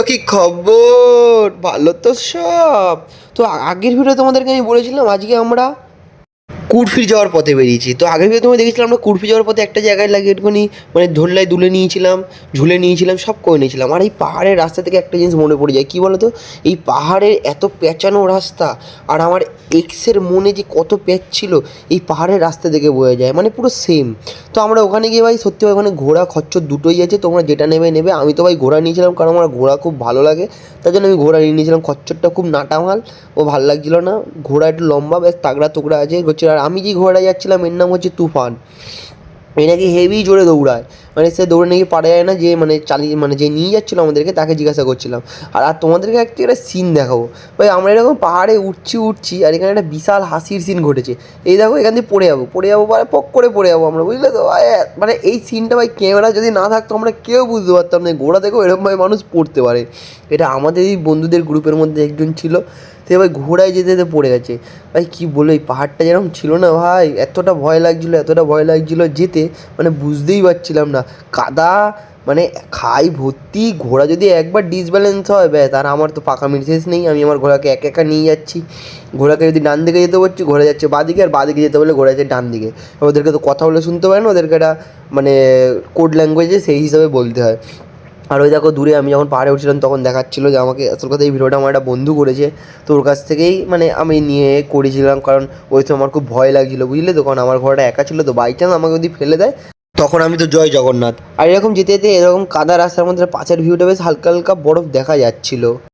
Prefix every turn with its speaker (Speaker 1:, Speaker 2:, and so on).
Speaker 1: তো কি খবর? ভালো তো সব। তো আগের ভিডিও তোমাদেরকে আমি বলেছিলাম আজকে আমরা কুরফি যাওয়ার পথে বেরিয়েছি। তো আগের ভিডিও তোমায় দেখেছিলাম আমরা কুরফি যাওয়ার পথে একটা জায়গায় লাগিয়ে একটুখানি মানে ধরলায় দুলে নিয়েছিলাম, ঝুলে নিয়েছিলাম, সব করে নিয়েছিলাম। আর এই পাহাড়ের রাস্তা থেকে একটা জিনিস মনে পড়ে যায়, কী বলো তো? এই পাহাড়ের এত পেঁচানো রাস্তা, আর আমার এক্সের মনে যে কত প্যাচ ছিল এই পাহাড়ের রাস্তা থেকে বোঝা যায়, মানে পুরো সেম। তো আমরা ওখানে গিয়ে ভাই সত্যি ভাই ওখানে ঘোড়া খচ্চর দুটোই আছে, তোমরা যেটা নেবে নেবে। আমি তো ভাই ঘোড়া নিয়েছিলাম কারণ আমার ঘোড়া খুব ভালো লাগে, তার জন্য আমি ঘোড়া নিয়ে নিয়েছিলাম। খচ্চরটা খুব নাটামাল, ও ভালো লাগছিলো না। ঘোড়া একটু লম্বা, বেশ তাগড়া তুগড়া আছে হচ্ছে। আর আমি যে ঘোড়ায় যাচ্ছিলাম এর নাম হচ্ছে তুফান। এ নাকি হেভি জোরে দৌড়ায়, মানে সে দৌড়ে নাকি পারা যায় না। যে মানে চালিয়ে মানে যে নিয়ে যাচ্ছিলো আমাদেরকে তাকে জিজ্ঞাসা করছিলাম। আর তোমাদেরকে একটা সিন দেখাবো ভাই। আমরা এরকম পাহাড়ে উঠছি আর এখানে একটা বিশাল হাসির সিন ঘটেছে। এই দেখো এখান দিয়ে পড়ে যাবো মানে পক করে পড়ে যাবো আমরা, বুঝলে তো? মানে এই সিনটা ভাই ক্যামেরা যদি না থাকতো আমরা কেউ বুঝতে পারতাম না ঘোড়া থেকেও এরকমভাবে মানুষ পড়তে পারে। এটা আমাদেরই বন্ধুদের গ্রুপের মধ্যে একজন ছিল, সে ভাই ঘোড়ায় যেতে যেতে পড়ে গেছে। ভাই কী বলো, এই পাহাড়টা যেরকম ছিল না ভাই, এতটা ভয় লাগছিলো যেতে, মানে বুঝতেই পারছিলাম না। কাদা, মানে খাই ভর্তি। ঘোড়া যদি একবার ডিসব্যালেন্স হয় ব্যাস, আর আমার তো পাকামির শেষ নেই। আমি আমার ঘোড়াকে একা একা নিয়ে যাচ্ছি। ঘোড়াকে যদি ডান দিকে যেতে বলছি ঘোড়া যাচ্ছে বাঁ দিকে, আর বাঁ দিকে যেতে বলে ঘোড়া যাচ্ছে ডান দিকে। ওদেরকে তো কথা বলে শুনতে পারে না, ওদেরকে একটা মানে কোড ল্যাঙ্গুয়েজে সেই হিসাবে বলতে হয়। আর ওই দেখো দূরে আমি যখন পাহাড়ে উঠছিলাম তখন দেখাচ্ছিলো যে আমাকে, আসল কথা এই ভিডিওটা আমার একটা বন্ধু করেছে। তো ওর কাছ থেকেই মানে আমি নিয়ে করেছিলাম, কারণ ওই সময় আমার খুব ভয় লাগছিলো, বুঝলে তো? কারণ আমার ঘোড়াটা একা ছিল, তো বাই চান্স আমাকে যদি ফেলে দেয় তখন আমি তো জয় জগন্নাথ। আর এরকম যেতে যেতে এরকম কাদা রাস্তার মধ্যে পাশের ভিউটা বেশ হালকা হালকা বরফ দেখা যাচ্ছিলো।